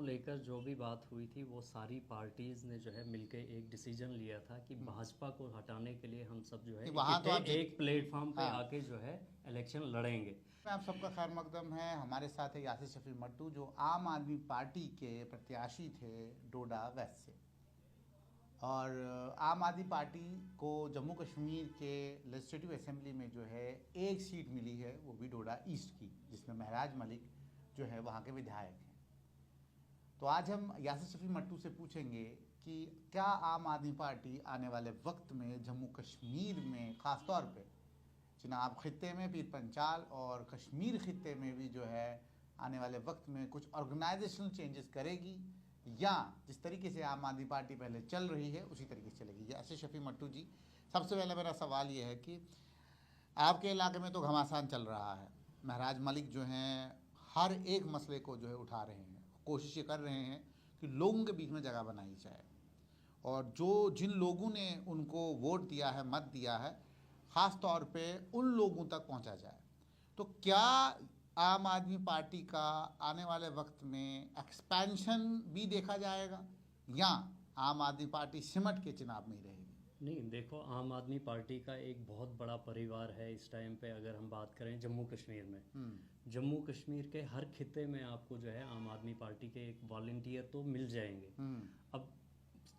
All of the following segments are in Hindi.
लेकर जो भी बात हुई थी वो सारी पार्टीज़ ने जो है मिलके एक डिसीजन लिया था कि भाजपा को हटाने के लिए हम सब जो है वहाँ तो आप एक प्लेटफॉर्म पे हाँ, आके जो है इलेक्शन लड़ेंगे। आप सबका खैर मकदम है। हमारे साथ है यासिर शफी मट्टू, जो आम आदमी पार्टी के प्रत्याशी थे डोडा वेस्ट से। और आम आदमी पार्टी को जम्मू कश्मीर के लेजिस्लेटिव असेंबली में जो है एक सीट मिली है, वो भी डोडा ईस्ट की, जिसमें महराज मलिक जो है वहाँ के विधायक हैं। तो आज हम यासिर शफी मट्टू से पूछेंगे कि क्या आम आदमी पार्टी आने वाले वक्त में जम्मू कश्मीर में ख़ासतौर पे चिनाब खित्ते में, पीर पंचाल और कश्मीर खित्ते में भी जो है आने वाले वक्त में कुछ ऑर्गेनाइजेशनल चेंजेस करेगी, या जिस तरीके से आम आदमी पार्टी पहले चल रही है उसी तरीके से चलेगी। यासिर शफी मट्टू जी, सबसे पहले मेरा सवाल ये है कि आपके इलाके में तो घमासान चल रहा है, महराज मलिक जो हैं हर एक मसले को जो है उठा रहे हैं, कोशिश ये कर रहे हैं कि लोगों के बीच में जगह बनाई जाए, और जो जिन लोगों ने उनको वोट दिया है, मत दिया है, ख़ास तौर पे उन लोगों तक पहुंचा जाए। तो क्या आम आदमी पार्टी का आने वाले वक्त में एक्सपेंशन भी देखा जाएगा, या आम आदमी पार्टी सिमट के चुनाव में ही रहेगी? नहीं, देखो, आम आदमी पार्टी का एक बहुत बड़ा परिवार है इस टाइम पे। अगर हम बात करें जम्मू कश्मीर में, जम्मू कश्मीर के हर खित्ते में आपको जो है आम आदमी पार्टी के एक वॉलंटियर तो मिल जाएंगे। अब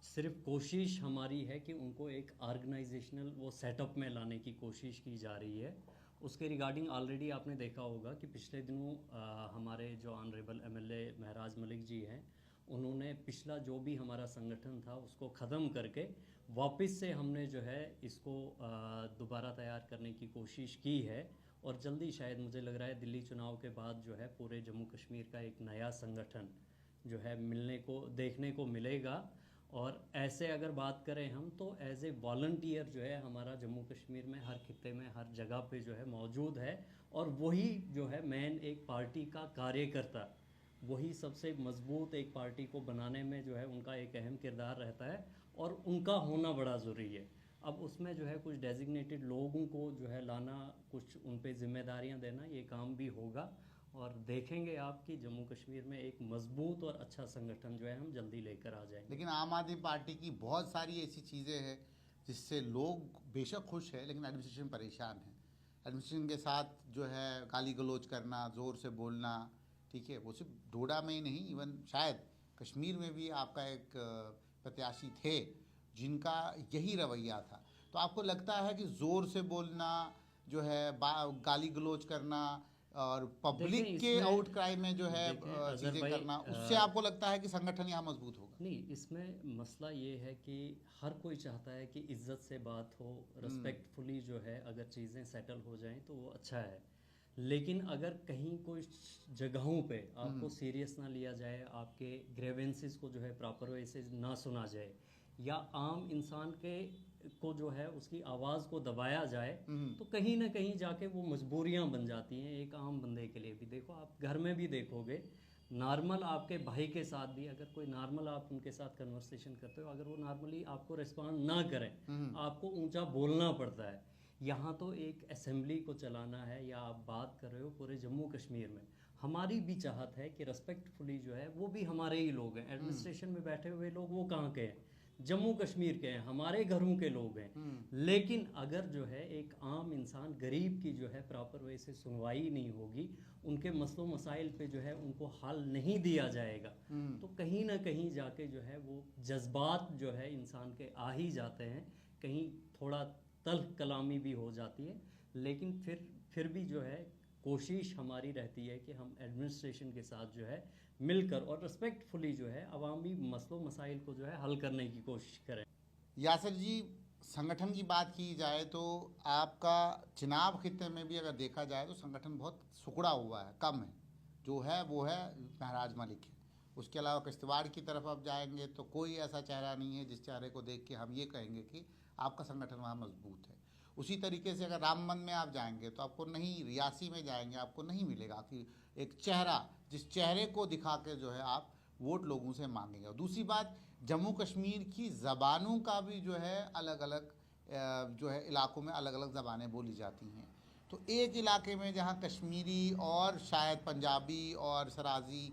सिर्फ कोशिश हमारी है कि उनको एक ऑर्गेनाइजेशनल वो सेटअप में लाने की कोशिश की जा रही है। उसके रिगार्डिंग ऑलरेडी आपने देखा होगा कि पिछले दिनों हमारे जो ऑनरेबल एमएलए महराज मलिक जी हैं, उन्होंने पिछला जो भी हमारा संगठन था उसको ख़त्म करके वापस से हमने जो है इसको दोबारा तैयार करने की कोशिश की है। और जल्दी शायद मुझे लग रहा है दिल्ली चुनाव के बाद जो है पूरे जम्मू कश्मीर का एक नया संगठन जो है मिलने को देखने को मिलेगा। और ऐसे अगर बात करें हम, तो एज ए वॉलंटियर जो है हमारा जम्मू कश्मीर में हर खित्ते में हर जगह पे जो है मौजूद है। और वही जो है मेन एक पार्टी का कार्यकर्ता, वही सबसे मजबूत एक पार्टी को बनाने में जो है उनका एक अहम किरदार रहता है, और उनका होना बड़ा ज़रूरी है। अब उसमें जो है कुछ डेजिग्नेटेड लोगों को जो है लाना, कुछ उन पे जिम्मेदारियां देना, ये काम भी होगा। और देखेंगे आप कि जम्मू कश्मीर में एक मजबूत और अच्छा संगठन जो है हम जल्दी लेकर आ जाएंगे। लेकिन आम आदमी पार्टी की बहुत सारी ऐसी चीज़ें हैं जिससे लोग बेशक खुश है, लेकिन एडमिनिस्ट्रेशन परेशान है। एडमिनिस्ट्रेशन के साथ जो है गाली गलौज करना, ज़ोर से बोलना, ठीक है, वो सिर्फ डोडा में ही नहीं, इवन शायद कश्मीर में भी आपका एक प्रत्याशी थे जिनका यही रवैया था। तो आपको लगता है कि ज़ोर से बोलना जो है, गाली गलौज करना और पब्लिक के आउट क्राई में जो है चीज़ें करना, उससे आपको लगता है कि संगठन यहाँ मजबूत होगा? नहीं, इसमें मसला ये है कि हर कोई चाहता है कि इज्जत से बात हो, रिस्पेक्टफुली जो है अगर चीज़ें सेटल हो जाएं तो वो अच्छा है। लेकिन अगर कहीं कोई जगहों पे आपको सीरियस ना लिया जाए, आपके ग्रेवेंसेस को जो है प्रॉपर वे से ना सुना जाए, या आम इंसान के को जो है उसकी आवाज़ को दबाया जाए, तो कहीं ना कहीं जाके वो मजबूरियां बन जाती हैं एक आम बंदे के लिए भी। देखो, आप घर में भी देखोगे, नॉर्मल आपके भाई के साथ भी अगर कोई नॉर्मल आप उनके साथ कन्वर्सेशन करते हो, अगर वो नॉर्मली आपको रिस्पॉन्ड ना करें, आपको ऊंचा बोलना पड़ता है। यहाँ तो एक असेंबली को चलाना है, या आप बात कर रहे हो पूरे जम्मू कश्मीर में। हमारी भी चाहत है कि रिस्पेक्टफुली जो है वो भी हमारे ही लोग हैं। एडमिनिस्ट्रेशन में बैठे हुए लोग वो कहाँ के हैं? जम्मू कश्मीर के हैं, हमारे घरों के लोग हैं। लेकिन अगर जो है एक आम इंसान गरीब की जो है प्रॉपर वे से सुनवाई नहीं होगी, उनके मसलों मसाइल पे जो है उनको हल नहीं दिया जाएगा, तो कहीं ना कहीं जाके जो है वो जज्बात जो है इंसान के आ ही जाते हैं, कहीं थोड़ा तल्ख कलामी भी हो जाती है। लेकिन फिर भी जो है कोशिश हमारी रहती है कि हम एडमिनिस्ट्रेशन के साथ जो है मिलकर और रिस्पेक्टफुली जो है अवामी मसलों मसाइल को जो है हल करने की कोशिश करें। यासिर जी, संगठन की बात की जाए तो आपका चिनाब खित्ते में भी अगर देखा जाए तो संगठन बहुत सुकड़ा हुआ है, कम है। जो है वो है महराज मलिक है। उसके अलावा किश्तवाड़ की तरफ आप जाएंगे तो कोई ऐसा चेहरा नहीं है जिस चेहरे को देख के हम ये कहेंगे कि आपका संगठन वहाँ मजबूत है। उसी तरीके से अगर रामबन में आप जाएंगे तो आपको नहीं, रियासी में जाएंगे आपको नहीं मिलेगा कि एक चेहरा, जिस चेहरे को दिखा के जो है आप वोट लोगों से मांगेंगे। और दूसरी बात, जम्मू कश्मीर की ज़बानों का भी जो है अलग अलग जो है इलाकों में अलग अलग ज़बानें बोली जाती हैं। तो एक इलाके में जहाँ कश्मीरी और शायद पंजाबी और सराजी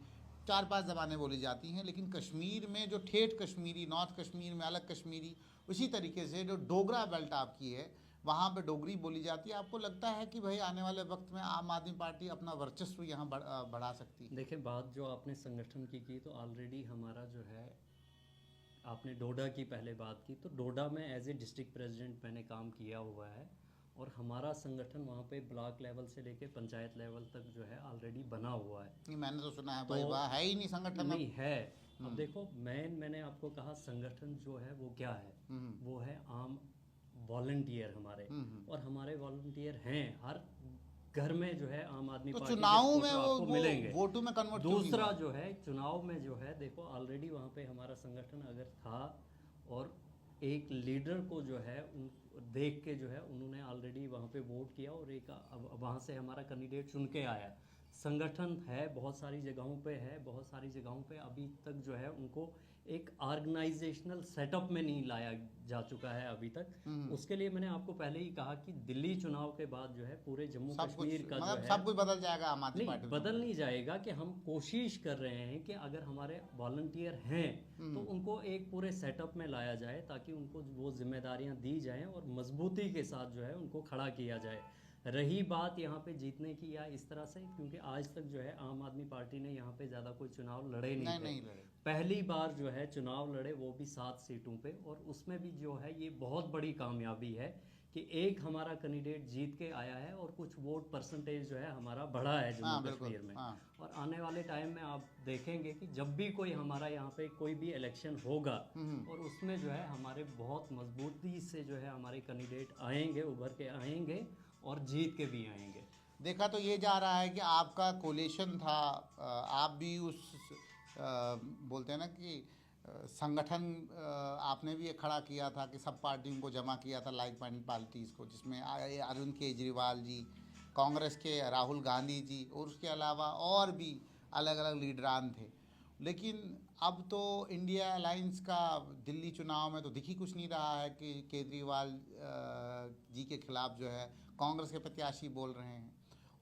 4-5 ज़बानें बोली जाती हैं, लेकिन कश्मीर में जो ठेठ कश्मीरी, नॉर्थ कश्मीर में अलग कश्मीरी, उसी तरीके से जो डोगरा बेल्ट आपकी है वहाँ पे डोगरी बोली जाती है। आपको लगता है कि भाई आने वाले वक्त में आम आदमी पार्टी अपना वर्चस्व यहाँ बढ़ा सकती है? देखिए, बात जो आपने संगठन की तो ऑलरेडी हमारा जो है, आपने डोडा की पहले बात की, तो डोडा में एज ए डिस्ट्रिक्ट प्रेसिडेंट मैंने काम किया हुआ है और हमारा संगठन वहाँ पे ब्लॉक लेवल से लेके पंचायत लेवल तक जो है ऑलरेडी बना हुआ है। नहीं, मैंने तो सुना है तो भाई वहाँ है ही नहीं संगठन। नहीं है। अब देखो, मैंने आपको कहा संगठन जो है वो क्या है, वो है आम वॉलंटियर हमारे, और हमारे वॉलंटियर हैं हर घर में जो है आम आदमी तो पार्टी चुनाव के में फोटो आपको वो मिलेंगे। वोटों में कन्वर्ट क्यों नहीं दूसरा हुआ? जो है चुनाव में जो है, देखो ऑलरेडी वहाँ पे हमारा संगठन अगर था और एक लीडर को जो है उन देख के जो है उन्होंने ऑलरेडी वहाँ पे वोट किया और एक वहाँ से हमारा कैंडिडेट चुन के आया। संगठन है, बहुत सारी जगहों पे है, बहुत सारी जगहों पे अभी तक जो है उनको एक ऑर्गेनाइजेशनल सेटअप में नहीं लाया जा चुका है अभी तक। उसके लिए मैंने आपको पहले ही कहा कि दिल्ली चुनाव के बाद जो है पूरे जम्मू कश्मीर का जो है सब कुछ बदल जाएगा आम आदमी पार्टी नहीं, में। बदल नहीं जाएगा कि हम कोशिश कर रहे हैं कि अगर हमारे वॉलंटियर हैं तो उनको एक पूरे सेटअप में लाया जाए ताकि उनको वो जिम्मेदारियां दी जाएं और मजबूती के साथ जो है उनको खड़ा किया जाए। रही बात यहाँ पे जीतने की या इस तरह से, क्योंकि आज तक जो है आम आदमी पार्टी ने यहाँ पे ज़्यादा कोई चुनाव लड़े नहीं थे। पहली बार जो है चुनाव लड़े वो भी 7 सीटों पे, और उसमें भी जो है ये बहुत बड़ी कामयाबी है कि एक हमारा कैंडिडेट जीत के आया है और कुछ वोट परसेंटेज जो है हमारा बढ़ा है जम्मू कश्मीर में। और आने वाले टाइम में आप देखेंगे कि जब भी कोई हमारा यहाँ पे कोई भी इलेक्शन होगा और उसमें जो है हमारे बहुत मजबूती से जो है हमारे कैंडिडेट आएंगे, उभर के आएंगे और जीत के भी आएंगे। देखा तो ये जा रहा है कि आपका कोलेशन था, आप भी उस बोलते हैं ना कि संगठन आपने भी ये खड़ा किया था कि सब पार्टियों को जमा किया था, लाइक माइंडेड पार्टीज़ को, जिसमें अरविंद केजरीवाल जी, कांग्रेस के राहुल गांधी जी और उसके अलावा और भी अलग अलग लीडरान थे। लेकिन अब तो इंडिया अलायंस का दिल्ली चुनाव में तो दिख ही कुछ नहीं रहा है कि केजरीवाल जी के खिलाफ जो है कांग्रेस के प्रत्याशी बोल रहे हैं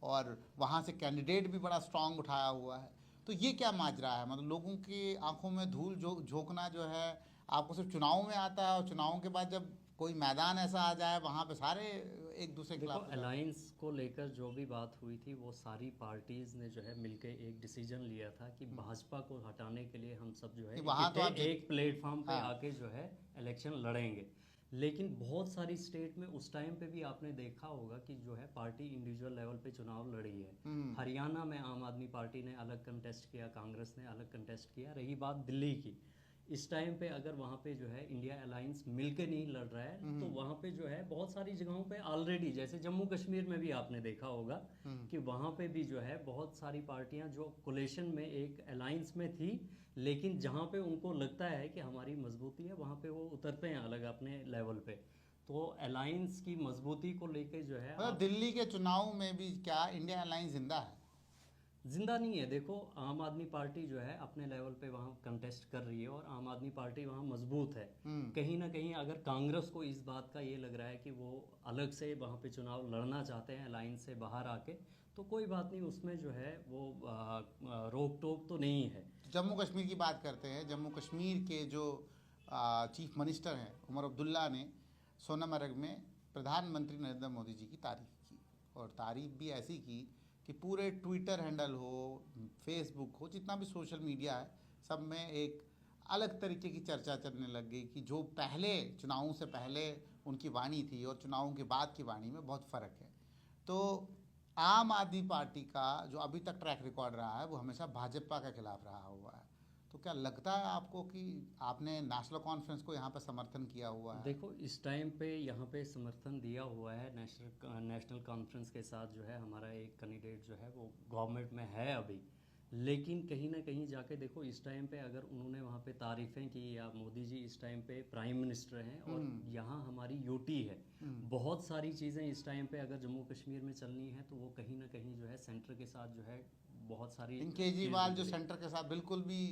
और वहाँ से कैंडिडेट भी बड़ा स्ट्रांग उठाया हुआ है। तो ये क्या माजरा है? मतलब लोगों की आंखों में धूल झोंकना जो है आपको सिर्फ चुनाव में आता है, और चुनाव के बाद जब कोई मैदान ऐसा आ जाए वहाँ पे सारे एक दूसरे के खिलाफ। अलायंस को लेकर जो भी बात हुई थी वो सारी पार्टीज ने जो है मिलकर एक डिसीजन लिया था कि भाजपा को हटाने के लिए हम सब जो है वहाँ तो एक प्लेटफॉर्म पे आके जो है इलेक्शन लड़ेंगे। लेकिन बहुत सारी स्टेट में उस टाइम पे भी आपने देखा होगा कि जो है पार्टी इंडिविजुअल लेवल पे चुनाव लड़ी है। हरियाणा में आम आदमी पार्टी ने अलग कंटेस्ट किया, कांग्रेस ने अलग कंटेस्ट किया। रही बात दिल्ली की, इस टाइम पे अगर वहाँ पे जो है इंडिया अलायंस मिलके नहीं लड़ रहा है तो वहाँ पे जो है बहुत सारी जगहों पे ऑलरेडी, जैसे जम्मू कश्मीर में भी आपने देखा होगा कि वहाँ पे भी जो है बहुत सारी पार्टियां जो कोलेशन में एक अलायंस में थी, लेकिन जहाँ पे उनको लगता है कि हमारी मजबूती है वहाँ पे वो उतरते हैं अलग अपने लेवल पे। तो अलायंस की मजबूती को लेके जो है मतलब दिल्ली के चुनाव में भी क्या इंडिया अलायंस जिंदा है? जिंदा नहीं है। देखो, आम आदमी पार्टी जो है अपने लेवल पे वहाँ कंटेस्ट कर रही है और आम आदमी पार्टी वहाँ मजबूत है। कहीं ना कहीं अगर कांग्रेस को इस बात का ये लग रहा है कि वो अलग से वहाँ पे चुनाव लड़ना चाहते हैं अलायंस से बाहर आके, तो कोई बात नहीं, उसमें जो है वो रोक टोक तो नहीं है। जम्मू कश्मीर की बात करते हैं। जम्मू कश्मीर के जो चीफ मिनिस्टर हैं उमर अब्दुल्ला ने सोनमर्ग में प्रधानमंत्री नरेंद्र मोदी जी की तारीफ़ की, और तारीफ़ भी ऐसी की कि पूरे ट्विटर हैंडल हो, फेसबुक हो, जितना भी सोशल मीडिया है, सब में एक अलग तरीके की चर्चा चलने लग गई कि जो पहले चुनावों से पहले उनकी वाणी थी और चुनावों के बाद की वाणी में बहुत फ़र्क है। तो आम आदमी पार्टी का जो अभी तक ट्रैक रिकॉर्ड रहा है वो हमेशा भाजपा के खिलाफ रहा हुआ है। तो क्या लगता है आपको कि आपने नेशनल कॉन्फ्रेंस को यहाँ पर समर्थन किया हुआ है? देखो, इस टाइम पे यहाँ पे समर्थन दिया हुआ है नेशनल कॉन्फ्रेंस के साथ जो है हमारा एक कैंडिडेट जो है वो गवर्नमेंट में है अभी। लेकिन कहीं ना कहीं जाके देखो, इस टाइम पे अगर उन्होंने वहाँ पे तारीफ़ें की या मोदी जी इस टाइम पे प्राइम मिनिस्टर हैं और यहाँ हमारी यूटी है, बहुत सारी चीज़ें इस टाइम पे अगर जम्मू कश्मीर में चलनी है तो वो कहीं ना कहीं जो है सेंटर के साथ जो है बहुत सारी। केजरीवाल जो सेंटर के साथ बिल्कुल भी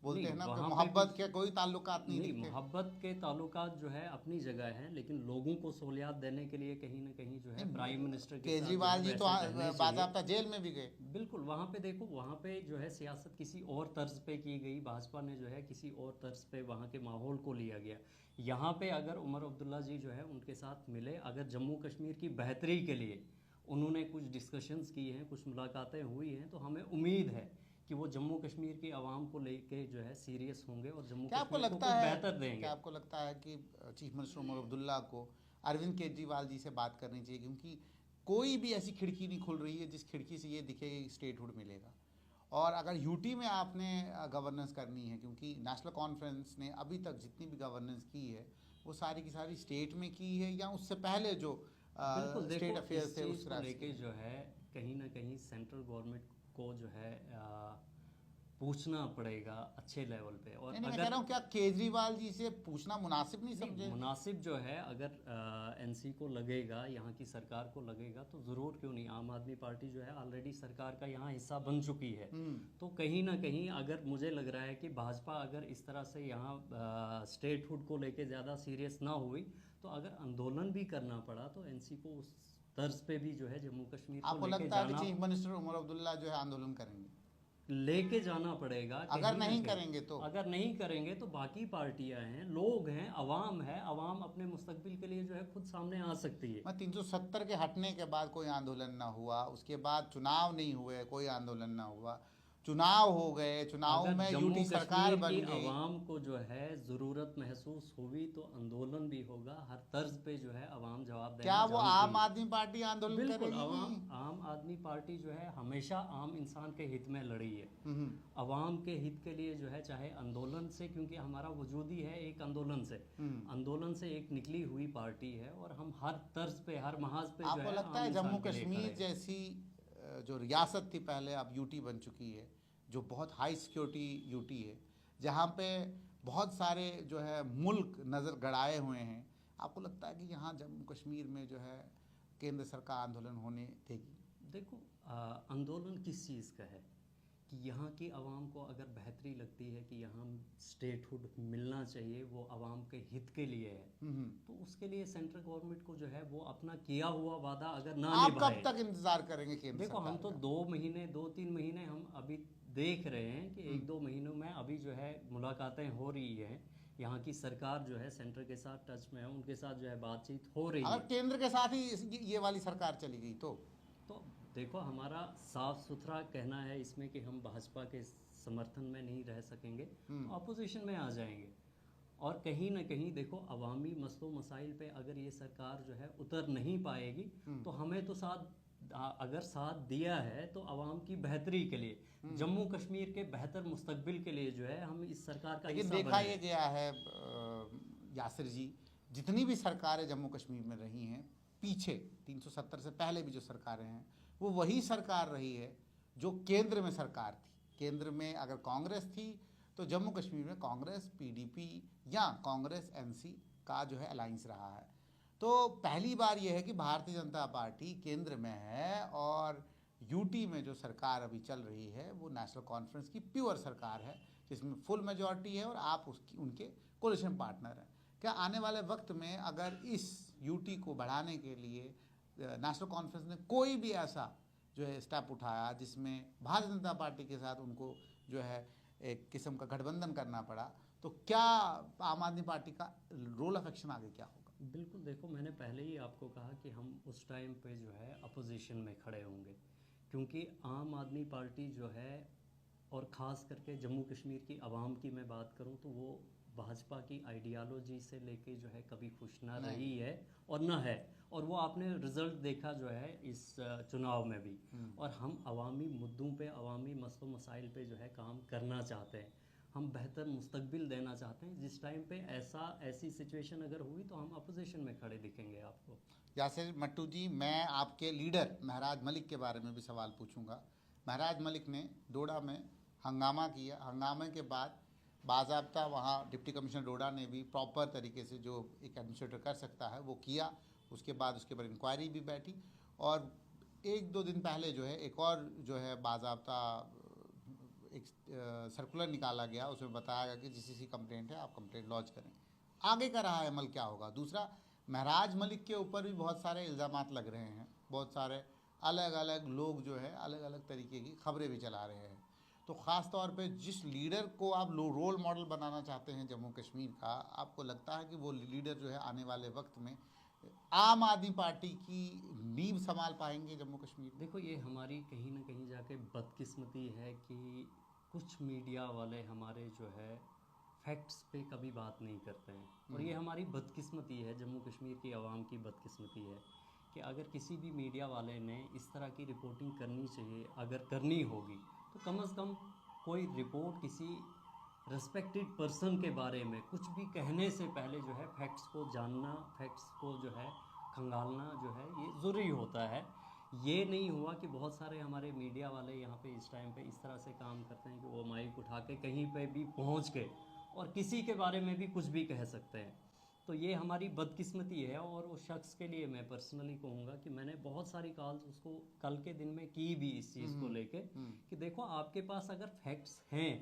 बोलते नहीं, हैं ना कि वहाँ पे मोहब्बत भी के कोई ताल्लुकात नहीं नहीं, दिखते। मोहब्बत के ताल्लुकात जो है अपनी जगह हैं, लेकिन लोगों को सहूलियत देने के लिए कहीं ना कहीं जो है प्राइम मिनिस्टर के साथ जो है केजरीवाल जी तो वैसे रहने चाहिए। बाकायदा जेल में भी गए। बिल्कुल, वहाँ पे देखो, वहाँ पे जो है सियासत किसी और तर्ज पे की गई, भाजपा ने जो है किसी और तर्ज पे वहाँ के माहौल को लिया गया। यहाँ पे अगर उमर अब्दुल्ला जी जो है उनके साथ मिले, अगर जम्मू कश्मीर की बेहतरी के लिए उन्होंने कुछ डिस्कशंस की हैं, कुछ मुलाकातें हुई हैं, तो हमें उम्मीद है कि वो जम्मू कश्मीर की आवाम को लेके जो है सीरियस होंगे और जम्मू क्या आपको कश्मीर को लगता कुछ है बेहतर देंगे। क्या आपको लगता है कि चीफ मिनिस्टर उमर अब्दुल्ला को अरविंद केजरीवाल जी से बात करनी चाहिए, क्योंकि कोई भी ऐसी खिड़की नहीं खुल रही है जिस खिड़की से ये दिखे कि स्टेटहुड मिलेगा। और अगर यूटी में आपने गवर्नेंस करनी है, क्योंकि नेशनल कॉन्फ्रेंस ने अभी तक जितनी भी गवर्नेंस की है वो सारी की सारी स्टेट में की है, या उससे पहले जो बिल्कुल, स्टेट देखो अफेयर्स इस थे चीज़ उस को तरह लेके से। जो है कहीं ना कहीं सेंट्रल गवर्नमेंट को जो है पूछना पड़ेगा अच्छे लेवल पे। और नहीं, मैं कह अगर रहा हूँ क्या केजरीवाल जी से पूछना मुनासिब नहीं नहीं, समझे? मुनासिब जो है, अगर एनसी को लगेगा, यहाँ की सरकार को लगेगा, तो ज़रूर क्यों नहीं। आम आदमी पार्टी जो है ऑलरेडी सरकार का यहाँ हिस्सा बन चुकी है। तो कहीं ना कहीं अगर मुझे लग रहा है कि भाजपा अगर इस तरह से यहाँ स्टेटहुड को लेके ज़्यादा सीरियस ना हुई, तो अगर आंदोलन भी करना पड़ा तो एनसी को उस तर्ज पे भी जो है जम्मू कश्मीर को आपको लेके लगता है कि जाना, चीफ मिनिस्टर उमर अब्दुल्ला जो है आंदोलन करेंगे? लेके जाना पड़ेगा अगर कहीं ना नहीं कहीं। करेंगे तो? अगर नहीं करेंगे तो बाकी पार्टियां हैं, लोग हैं, अवाम है, अवाम अपने मुस्तकबिल के लिए जो है खुद सामने आ सकती है। मैं 370 के हटने के बाद कोई आंदोलन ना हुआ, उसके बाद चुनाव नहीं हुए, कोई आंदोलन ना हुआ, चुनाव हो गए, चुनाव अगर में जम्मू यूटी सरकार कश्मीर बन की गई। आवाम को जो है ज़रूरत महसूस हुई तो आंदोलन भी होगा, हर तर्ज पे जो है आवाम जवाब क्या देना वो जानती आम है। आदमी पार्टी आंदोलन बिल्कुल, करेगी कि? आम आदमी पार्टी जो है हमेशा आम इंसान के हित में लड़ी है। हम्म। अवाम के हित के लिए जो है, चाहे आंदोलन से, क्योंकि हमारा वजूद ही है एक आंदोलन से, आंदोलन से एक निकली हुई पार्टी है, और हम हर तर्ज पे, हर महाज पे जो आपको है लगता आम है जम्मू इंसान के लिए खड़े कश्मीर हैं। जैसी जो रियासत थी पहले, अब यूटी बन चुकी है, जो बहुत हाई सिक्योरिटी यूटी है, जहाँ पे बहुत सारे जो है मुल्क नज़र गड़ाए हुए हैं, आपको लगता है कि यहाँ जम्मू कश्मीर में जो है केंद्र सरकार आंदोलन होने देगी? देखो, आंदोलन किस चीज़ का है कि यहाँ की आवाम को अगर बेहतरी लगती है कि यहाँ स्टेटहुड मिलना चाहिए, वो आवाम के हित के लिए है, तो उसके लिए सेंट्रल गवर्नमेंट को जो है वो अपना किया हुआ वादा अगर ना आप निभाए। कब तक इंतजार करेंगे केंद्र देखो, हम सरकार तो का? 2 महीने, 2-3 महीने हम अभी देख रहे हैं कि 1-2 महीनों में अभी जो है मुलाकातें हो रही हैं, यहाँ की सरकार जो है सेंटर के साथ टच में है, उनके साथ जो है बातचीत हो रही अगर है। केंद्र के साथ ही ये वाली सरकार चली गई तो देखो, हमारा साफ सुथरा कहना है इसमें कि हम भाजपा के समर्थन में नहीं रह सकेंगे, तो अपोजिशन में आ जाएंगे। और कहीं ना कहीं देखो, अवामी मसलों मसाइल पे अगर ये सरकार जो है उतर नहीं पाएगी, तो हमें तो अगर साथ दिया है तो आवाम की बेहतरी के लिए, जम्मू कश्मीर के बेहतर मुस्तकबिल के लिए जो है हम इस सरकार का लेकिन हिस्सा देखा बने। ये गया है यासिर जी, जितनी भी सरकारें जम्मू कश्मीर में रही हैं पीछे, 370 से पहले भी जो सरकारें हैं, वो वही सरकार रही है जो केंद्र में सरकार थी। केंद्र में अगर कांग्रेस थी तो जम्मू कश्मीर में कांग्रेस पीडीपी या कांग्रेस एनसी का जो है अलायंस रहा है। तो पहली बार यह है कि भारतीय जनता पार्टी केंद्र में है, और यूटी में जो सरकार अभी चल रही है वो नेशनल कॉन्फ्रेंस की प्योर सरकार है, जिसमें फुल मेजॉरिटी है और आप उनके कोलिशन पार्टनर हैं। क्या आने वाले वक्त में अगर इस यूटी को बढ़ाने के लिए नेशनल कॉन्फ्रेंस ने कोई भी ऐसा जो है स्टेप उठाया जिसमें भारतीय जनता पार्टी के साथ उनको जो है एक किस्म का गठबंधन करना पड़ा, तो क्या आम आदमी पार्टी का रोल ऑफ एक्शन आगे क्या होगा? बिल्कुल, देखो, मैंने पहले ही आपको कहा कि हम उस टाइम पे जो है अपोजिशन में खड़े होंगे, क्योंकि आम आदमी पार्टी जो है, और ख़ास करके जम्मू कश्मीर की आवाम की मैं बात करूं, तो वो भाजपा की आइडियालॉजी से लेके जो है कभी खुश ना रही है और ना है। और वो आपने रिज़ल्ट देखा जो है इस चुनाव में भी। और हम अवामी मुद्दों पे, अवामी मसलों मसाइल पे जो है काम करना चाहते हैं, हम बेहतर मुस्तकबिल देना चाहते हैं। जिस टाइम पे ऐसी सिचुएशन अगर हुई तो हम अपोजिशन में खड़े दिखेंगे आपको। यासिर मट्टू जी, मैं आपके लीडर महराज मलिक के बारे में भी सवाल पूछूंगा। महराज मलिक ने डोडा में हंगामा किया, हंगामे के बाद बाज़ाब्ता वहाँ डिप्टी कमिश्नर डोडा ने भी प्रॉपर तरीके से जो एक एडमिनिस्ट्रेटर कर सकता है वो किया। उसके बाद उसके ऊपर इंक्वायरी भी बैठी, और 1-2 दिन पहले जो है एक और जो है बाज़ाब्ता एक सर्कुलर निकाला गया, उसमें बताया गया कि जिस कंप्लेंट है आप कंप्लेंट लॉन्च करें। आगे का रहा अमल क्या होगा? दूसरा, महराज मलिक के ऊपर भी बहुत सारे इल्ज़ामात लग रहे हैं, बहुत सारे अलग अलग लोग जो है अलग अलग तरीके की खबरें भी चला रहे हैं। तो ख़ास तौर पे जिस लीडर को आप रोल मॉडल बनाना चाहते हैं जम्मू कश्मीर का, आपको लगता है कि वो लीडर जो है आने वाले वक्त में आम आदमी पार्टी की नींव संभाल पाएंगे जम्मू कश्मीर? देखो, ये हमारी कहीं ना कहीं जाके बदकिस्मती है कि कुछ मीडिया वाले हमारे जो है फैक्ट्स पे कभी बात नहीं करते हैं। और ये हमारी बदकिस्मती है, जम्मू कश्मीर की आवाम की बदकिस्मती है कि अगर किसी भी मीडिया वाले ने इस तरह की रिपोर्टिंग करनी चाहिए, अगर करनी होगी तो कम से कम कोई रिपोर्ट किसी रिस्पेक्टेड पर्सन के बारे में कुछ भी कहने से पहले जो है फैक्ट्स को जानना, फैक्ट्स को जो है खंगालना जो है ये ज़रूरी होता है। ये नहीं हुआ कि बहुत सारे हमारे मीडिया वाले यहाँ पे इस टाइम पे इस तरह से काम करते हैं कि वो माइक उठा के कहीं पे भी पहुँच के और किसी के बारे में भी कुछ भी कह सकते हैं। तो ये हमारी बदकिस्मती है। और उस शख्स के लिए मैं पर्सनली कहूँगा कि मैंने बहुत सारी कॉल्स उसको कल के दिन में की भी इस चीज़ को लेके कि देखो, आपके पास अगर फैक्ट्स हैं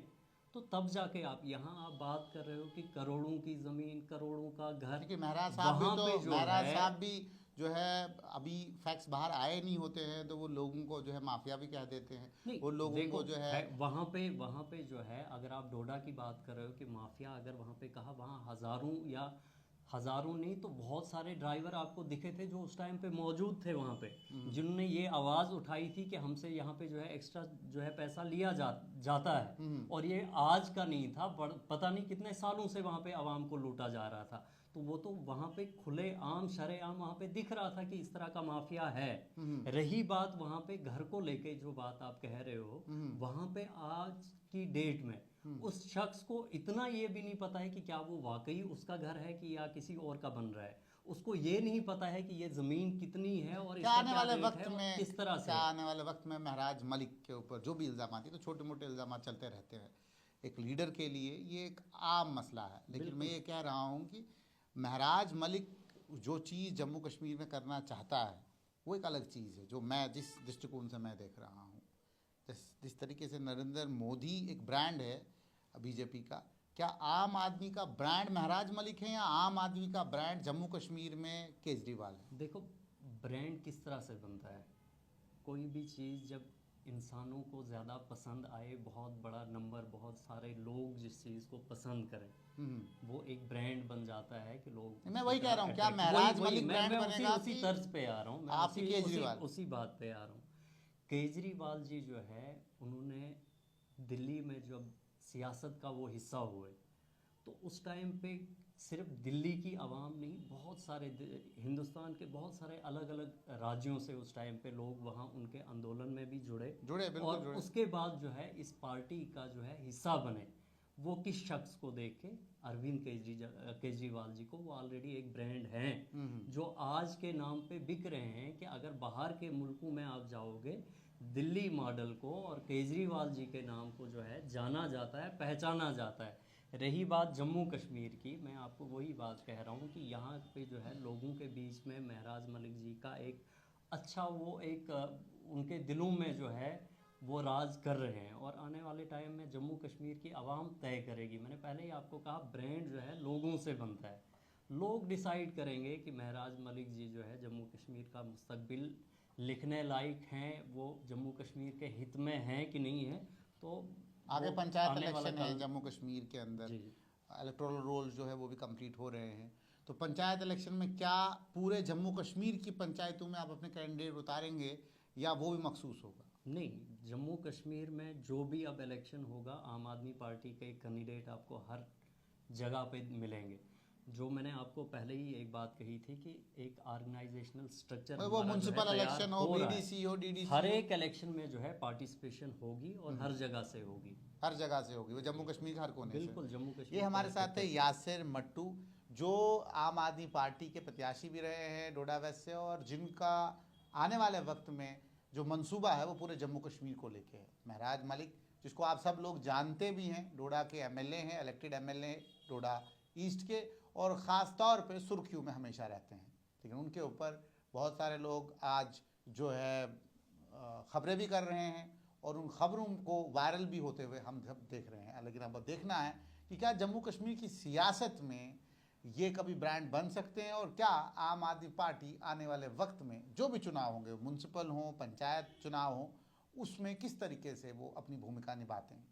तो तब जाके आप यहाँ आप बात कर रहे हो कि करोड़ों की ज़मीन, करोड़ों का घर, क्योंकि महराज साहब भी वहाँ पे तो जो महराज है साहब भी जो है अभी फैक्ट्स बाहर आए नहीं होते हैं तो वो लोगों को जो है माफिया भी कह देते हैं। नहीं, वो लोगों देखो को जो है वहाँ पे जो है, अगर आप डोडा की बात कर रहे हो कि माफिया, अगर वहाँ पे कहा, वहाँ हज़ारों या हज़ारों नहीं तो बहुत सारे ड्राइवर आपको दिखे थे जो उस टाइम पे मौजूद थे वहाँ पे, जिन्होंने ये आवाज़ उठाई थी कि हमसे यहाँ पे जो है एक्स्ट्रा जो है पैसा लिया जाता है। और ये आज का नहीं था, पता नहीं कितने सालों से वहाँ पे आवाम को लूटा जा रहा था। तो वो तो वहाँ पे खुले आम शरेआम वहाँ पे दिख रहा था कि इस तरह का माफिया है। रही बात वहाँ पे घर को लेके जो बात आप कह रहे हो, वहाँ पे आज की डेट में उस शख्स को इतना ये भी नहीं पता है कि क्या वो वाकई उसका घर है कि या किसी और का बन रहा है। उसको ये नहीं पता है कि ये ज़मीन कितनी है और क्या इसका आने क्या वाले रेट वक्त है और में किस तरह से क्या है। आने वाले वक्त में महराज मलिक के ऊपर जो भी इल्ज़ाम आते हैं, तो छोटे मोटे इल्ज़ाम चलते रहते हैं, एक लीडर के लिए ये एक आम मसला है। लेकिन मैं ये कह रहा हूँ कि महराज मलिक जो चीज़ जम्मू कश्मीर में करना चाहता है वो एक अलग चीज़ है, जो मैं जिस दृष्टिकोण से मैं देख रहा हूँ। जिस तरीके से नरेंद्र मोदी एक ब्रांड है बीजेपी का, क्या आम आदमी का ब्रांड महराज मलिक है या आम आदमी का ब्रांड जम्मू कश्मीर में केजरीवाल है? देखो, ब्रांड किस तरह से बनता है, कोई भी चीज़ जब इंसानों को ज़्यादा पसंद आए, बहुत बड़ा नंबर, बहुत सारे लोग जिस चीज़ को पसंद करें, वो एक ब्रांड बन जाता है कि लोग। मैं वही कह रहा हूँ, क्या महराज मलिक ब्रांड बनेगा? उसी तर्ज पे आ रहा हूँ मैं, आप केजरीवाल उसी बात पे आ रहा हूँ। केजरीवाल जी जो है, उन्होंने दिल्ली में जब सियासत का वो हिस्सा हुए तो उस टाइम पे सिर्फ दिल्ली की आवाम नहीं, बहुत सारे हिंदुस्तान के बहुत सारे अलग अलग राज्यों से उस टाइम पे लोग वहाँ उनके आंदोलन में भी जुड़े बिल्कुल और जुड़े। उसके बाद जो है इस पार्टी का जो है हिस्सा बने। वो किस शख्स को देख के? अरविंद केजरीवाल जी को। वो ऑलरेडी एक ब्रांड हैं जो आज के नाम पे बिक रहे हैं कि अगर बाहर के मुल्कों में आप जाओगे, दिल्ली मॉडल को और केजरीवाल जी के नाम को जो है जाना जाता है, पहचाना जाता है। रही बात जम्मू कश्मीर की, मैं आपको वही बात कह रहा हूँ कि यहाँ पे जो है लोगों के बीच में महराज मलिक जी का एक अच्छा वो एक उनके दिलों में जो है वो राज कर रहे हैं। और आने वाले टाइम में जम्मू कश्मीर की आवाम तय करेगी। मैंने पहले ही आपको कहा, ब्रांड जो है लोगों से बनता है। लोग डिसाइड करेंगे कि महराज मलिक जी जो है जम्मू कश्मीर का मुस्तकबिल लिखने लायक हैं, वो जम्मू कश्मीर के हित में हैं कि नहीं है। तो आगे पंचायत इलेक्शन है जम्मू कश्मीर के अंदर, इलेक्टोरल रोल जो है वो भी कंप्लीट हो रहे हैं। तो पंचायत इलेक्शन में क्या पूरे जम्मू कश्मीर की पंचायतों में आप अपने कैंडिडेट उतारेंगे या वो भी मखसूस होगा? नहीं, जम्मू कश्मीर में जो भी अब इलेक्शन होगा, आम आदमी पार्टी के कैंडिडेट आपको हर जगह पे मिलेंगे। जो मैंने आपको पहले ही एक बात कही थी कि एक ऑर्गेनाइजेशनल स्ट्रक्चर, वो म्युनिसिपल इलेक्शन हो, बीडीसी हो, डीडीसी, हर एक इलेक्शन में जो है पार्टिसिपेशन होगी और हर जगह से होगी, हर जगह से होगी, वो जम्मू कश्मीर के हर कोने से। बिल्कुल जम्मू कश्मीर। ये हमारे साथ है यासिर मट्टू, जो आम आदमी पार्टी के प्रत्याशी भी रहे हैं डोडा वेस्ट से, और जिनका आने वाले वक्त में जो मंसूबा है वो पूरे जम्मू कश्मीर को लेके है। महराज मलिक, जिसको आप सब लोग जानते भी हैं, डोडा के एमएलए हैं, इलेक्टेड एमएलए डोडा ईस्ट के, और ख़ास तौर पे सुर्खियों में हमेशा रहते हैं। लेकिन उनके ऊपर बहुत सारे लोग आज जो है खबरें भी कर रहे हैं, और उन खबरों को वायरल भी होते हुए हम सब देख रहे हैं। लेकिन अब देखना है कि क्या जम्मू कश्मीर की सियासत में ये कभी ब्रांड बन सकते हैं, और क्या आम आदमी पार्टी आने वाले वक्त में जो भी चुनाव होंगे, म्यूनसिपल हो, पंचायत चुनाव हो, उसमें किस तरीके से वो अपनी भूमिका निभाते हैं।